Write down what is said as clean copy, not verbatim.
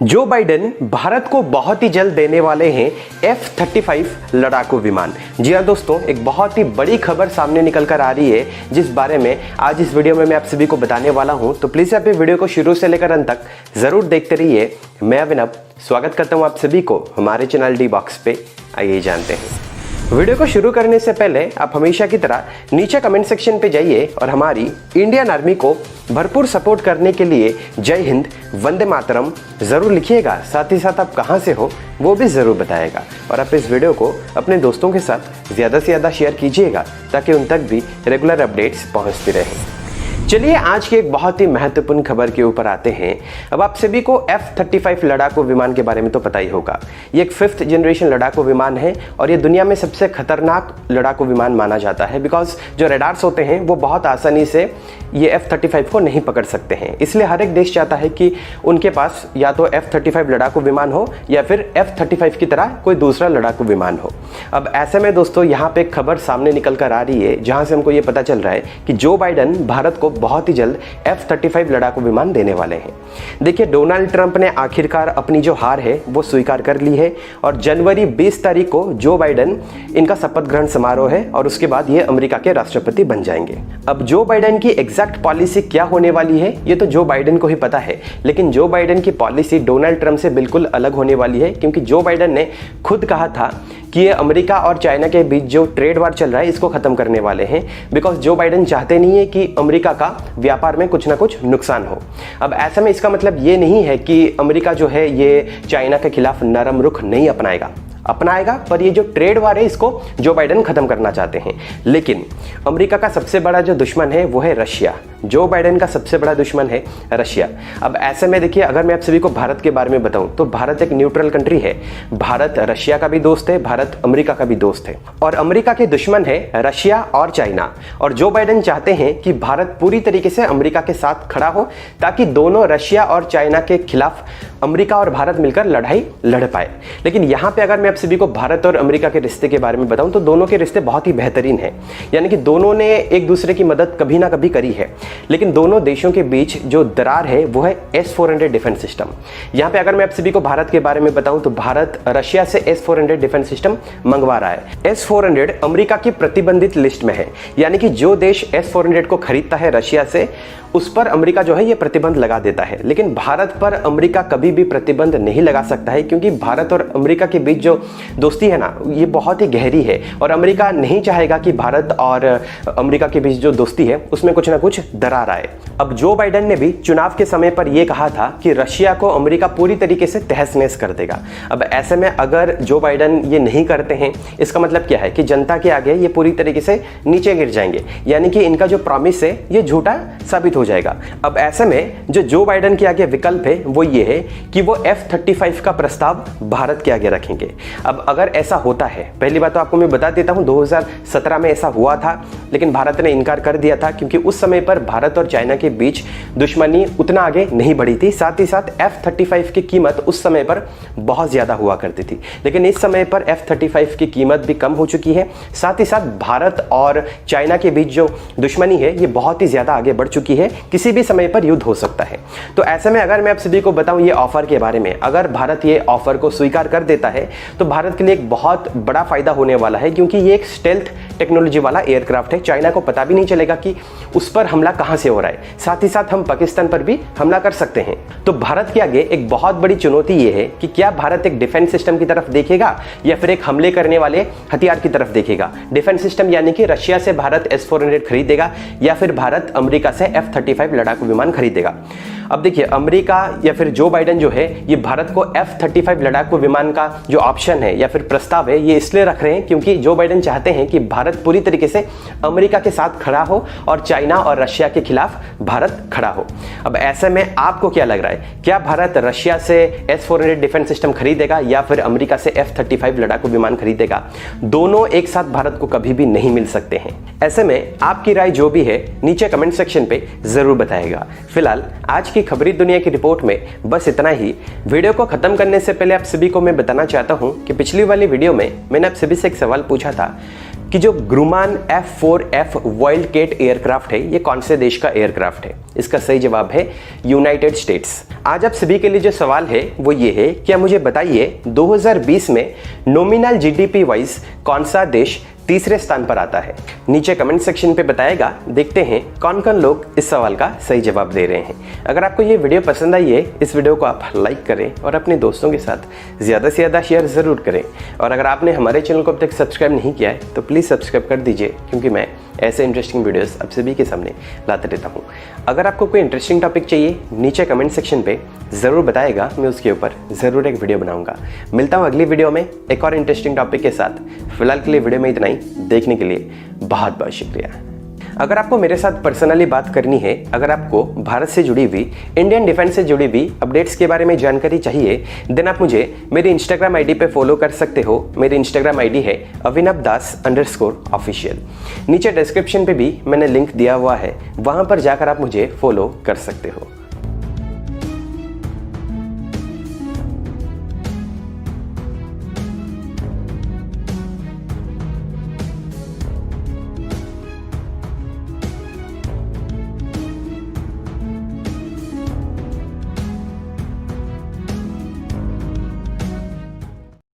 Joe Biden Bharat को बहुत ही जल्द देने वाले हैं F-35 लड़ाकू विमान। जी हाँ दोस्तों, एक बहुत ही बड़ी खबर सामने निकल कर आ रही है जिस बारे में आज इस वीडियो में मैं आप सभी को बताने वाला हूं। तो प्लीज़ आप ये वीडियो को शुरू से लेकर अंत तक ज़रूर देखते रहिए। मैं अभिनव स्वागत करता हूं आप सभी को हमारे चैनल डी बॉक्स पे। आइए जानते हैं। वीडियो को शुरू करने से पहले आप हमेशा की तरह नीचे कमेंट सेक्शन पे जाइए और हमारी इंडियन आर्मी को भरपूर सपोर्ट करने के लिए जय हिंद, वंदे मातरम ज़रूर लिखिएगा। साथ ही साथ आप कहां से हो वो भी ज़रूर बताएगा और आप इस वीडियो को अपने दोस्तों के साथ ज़्यादा से ज़्यादा शेयर कीजिएगा ताकि उन तक भी रेगुलर अपडेट्स पहुंचती रहें। चलिए आज की एक बहुत ही महत्वपूर्ण खबर के ऊपर आते हैं। अब आप सभी को F-35 लड़ाकू विमान के बारे में तो पता ही होगा। ये एक 5th जनरेशन लड़ाकू विमान है और ये दुनिया में सबसे खतरनाक लड़ाकू विमान माना जाता है बिकॉज जो रडार्स होते हैं वो बहुत आसानी से ये F-35 को नहीं पकड़ सकते हैं। इसलिए हर एक देश चाहता है कि उनके पास या तो F-35 लड़ाकू विमान हो या फिर F-35 की तरह कोई दूसरा लड़ाकू विमान हो। अब ऐसे में दोस्तों यहाँ पे एक खबर सामने निकल कर आ रही है जहाँ से हमको ये पता चल रहा है कि जो बाइडेन भारत को बहुत ही जल्द F-35 लड़ाकू विमान देने वाले हैं। देखिए, डोनाल्ड ट्रंप ने आखिरकार अपनी जो हार है वो स्वीकार कर ली है और जनवरी 20 तारीख को जो बाइडेन इनका शपथ ग्रहण समारोह है और उसके बाद ये अमेरिका के राष्ट्रपति बन जाएंगे। अब जो बाइडेन की एग्जैक्ट पॉलिसी क्या होने वाली है ये तो जो बाइडेन को ही पता है, लेकिन जो बाइडेन की पॉलिसी डोनाल्ड ट्रंप से बिल्कुल अलग होने वाली है क्योंकि जो बाइडेन ने खुद कहा था कि ये अमेरिका और चाइना के बीच जो ट्रेड वार चल रहा है इसको खत्म करने वाले हैं बिकॉज जो बाइडेन चाहते नहीं है कि अमेरिका का व्यापार में कुछ ना कुछ नुकसान हो। अब ऐसे में इसका मतलब ये नहीं है कि अमेरिका जो है ये चाइना के खिलाफ नरम रुख नहीं अपनाएगा, पर ये जो ट्रेड वार है इसको जो बाइडेन खत्म करना चाहते हैं। लेकिन अमेरिका का सबसे बड़ा जो दुश्मन है वो है रशिया। जो बाइडेन का सबसे बड़ा दुश्मन है रशिया। अब ऐसे में देखिए, अगर मैं आप सभी को भारत के बारे में बताऊं तो भारत एक न्यूट्रल कंट्री है। भारत रशिया का भी दोस्त है, भारत अमेरिका का भी दोस्त है और अमेरिका के दुश्मन है रशिया और चाइना। और जो बाइडेन चाहते हैं कि भारत पूरी तरीके से अमेरिका के साथ खड़ा हो ताकि दोनों रशिया और चाइना के खिलाफ अमेरिका और भारत मिलकर लड़ाई लड़ पाए। लेकिन यहाँ पे अगर मैं आप सभी को भारत और अमेरिका के रिश्ते के बारे में बताऊं तो दोनों के रिश्ते बहुत ही बेहतरीन हैं, यानी कि दोनों ने एक दूसरे की मदद कभी ना कभी करी है। लेकिन दोनों देशों के बीच जो दरार है वो है S-400 डिफेंस सिस्टम। यहाँ पे अगर मैं आप सभी को भारत के बारे में बताऊं तो भारत रशिया से S-400 डिफेंस सिस्टम मंगवा रहा है। S-400 अमेरिका की प्रतिबंधित लिस्ट में है, यानी कि जो देश S-400 को खरीदता है रशिया से उस पर अमेरिका जो है ये प्रतिबंध लगा देता है। लेकिन भारत पर अमेरिका कभी भी प्रतिबंध नहीं लगा सकता है क्योंकि भारत और अमेरिका के बीच जो दोस्ती है ना ये बहुत ही गहरी है और अमेरिका नहीं चाहेगा कि भारत और अमेरिका के बीच जो दोस्ती है उसमें कुछ ना कुछ दरार आए। अब जो बाइडेन ने भी चुनाव के समय पर यह कहा था कि रशिया को अमेरिका पूरी तरीके से तहस नहस कर देगा। अब ऐसे में अगर जो बाइडेन ये नहीं करते हैं इसका मतलब क्या है कि जनता के आगे ये पूरी तरीके से नीचे गिर जाएंगे, यानी कि इनका जो प्रॉमिस है ये झूठा साबित हो जाएगा। अब ऐसे में जो बाइडेन के आगे विकल्प है वो ये है कि वो F-35 का प्रस्ताव भारत के आगे रखेंगे। अब अगर ऐसा होता है, पहली बात तो आपको मैं बता देता हूं 2017 में ऐसा हुआ था लेकिन भारत ने इनकार कर दिया था क्योंकि उस समय पर भारत और चाइना के बीच दुश्मनी उतना आगे नहीं बढ़ी थी। साथ ही साथ F-35 की कीमत उस समय पर बहुत ज्यादा हुआ करती थी, लेकिन इस समय पर F-35 की कीमत भी कम हो चुकी है। साथ ही साथ भारत और चाइना के बीच जो दुश्मनी है ये बहुत ही ज्यादा आगे बढ़ चुकी है, किसी भी समय पर युद्ध हो सकता है। तो ऐसे में अगर मैं आप सभी को बताऊं ये ऑफर के बारे में, अगर भारत ये ऑफर को स्वीकार कर देता है तो भारत के लिए एक बहुत बड़ा फायदा होने वाला है क्योंकि ये एक स्टेल्थ टेक्नोलॉजी वाला एयरक्राफ्ट है। चाइना को पता भी नहीं चलेगा कि उस पर हमला कहां से हो रहा है। साथ ही साथ हम पाकिस्तान पर भी हमला कर सकते हैं। तो भारत के आगे एक बहुत बड़ी चुनौती ये है कि क्या भारत एक डिफेंस सिस्टम की तरफ देखेगा या फिर एक हमले करने वाले हथियार की तरफ देखेगा। डिफेंस सिस्टम यानी कि रशिया से भारत S-400 खरीदेगा या फिर भारत अमेरिका से F-35 लड़ाकू विमान खरीदेगा। अब देखिए, अमेरिका या फिर जो बाइडेन जो है ये भारत को F-35 लड़ाकू विमान का जो ऑप्शन है या फिर प्रस्ताव है ये इसलिए रख रहे हैं क्योंकि जो बाइडेन चाहते हैं कि भारत पूरी तरीके से अमेरिका के साथ खड़ा हो और चाइना और रशिया के खिलाफ भारत खड़ा हो। अब ऐसे में आपको क्या लग रहा है, क्या भारत रशिया से S-400 डिफेंस सिस्टम खरीदेगा या फिर अमेरिका से F-35 लड़ाकू विमान खरीदेगा? दोनों एक साथ भारत को कभी भी नहीं मिल सकते हैं। ऐसे में आपकी राय जो भी है नीचे कमेंट सेक्शन पे जरूर बताएगा। फिलहाल आज की खबरी दुनिया की रिपोर्ट में बस इतना ही। वीडियो को खत्म करने से पहले आप सभी को मैं बताना चाहता हूं कि पिछली वाली वीडियो में मैंने आप सभी से एक सवाल पूछा था कि जो ग्रुमान F4F वाइल्डकैट एयरक्राफ्ट है ये कौन से देश का एयरक्राफ्ट है। इसका सही जवाब है यूनाइटेड स्टेट्स। आज आप सभी के लिए जो सवाल है वो ये है, क्या मुझे बताइए 2020 में नॉमिनल जीडीपी वाइज कौन सा देश तीसरे स्थान पर आता है। नीचे कमेंट सेक्शन पे बताएगा, देखते हैं कौन कौन लोग इस सवाल का सही जवाब दे रहे हैं। अगर आपको ये वीडियो पसंद आई है, इस वीडियो को आप लाइक करें और अपने दोस्तों के साथ ज़्यादा से ज़्यादा शेयर ज़रूर करें। और अगर आपने हमारे चैनल को अब तक सब्सक्राइब नहीं किया है तो प्लीज़ सब्सक्राइब कर दीजिए, क्योंकि मैं ऐसे इंटरेस्टिंग वीडियोस आप सभी के सामने लाते रहता हूँ। अगर आपको कोई इंटरेस्टिंग टॉपिक चाहिए नीचे कमेंट सेक्शन पे ज़रूर बताएगा, मैं उसके ऊपर ज़रूर एक वीडियो बनाऊंगा। मिलता हूँ अगली वीडियो में एक और इंटरेस्टिंग टॉपिक के साथ। फिलहाल के लिए वीडियो में इतना ही। देखने के लिए बहुत बहुत शुक्रिया। अगर आपको मेरे साथ पर्सनली बात करनी है, अगर आपको भारत से जुड़ी हुई, इंडियन डिफेंस से जुड़ी हुई अपडेट्स के बारे में जानकारी चाहिए, देन आप मुझे मेरी इंस्टाग्राम आईडी पे फॉलो कर सकते हो। मेरी इंस्टाग्राम आईडी है avinav_das_official। नीचे डिस्क्रिप्शन पे भी मैंने लिंक दिया हुआ है, वहां पर जाकर आप मुझे फॉलो कर सकते हो।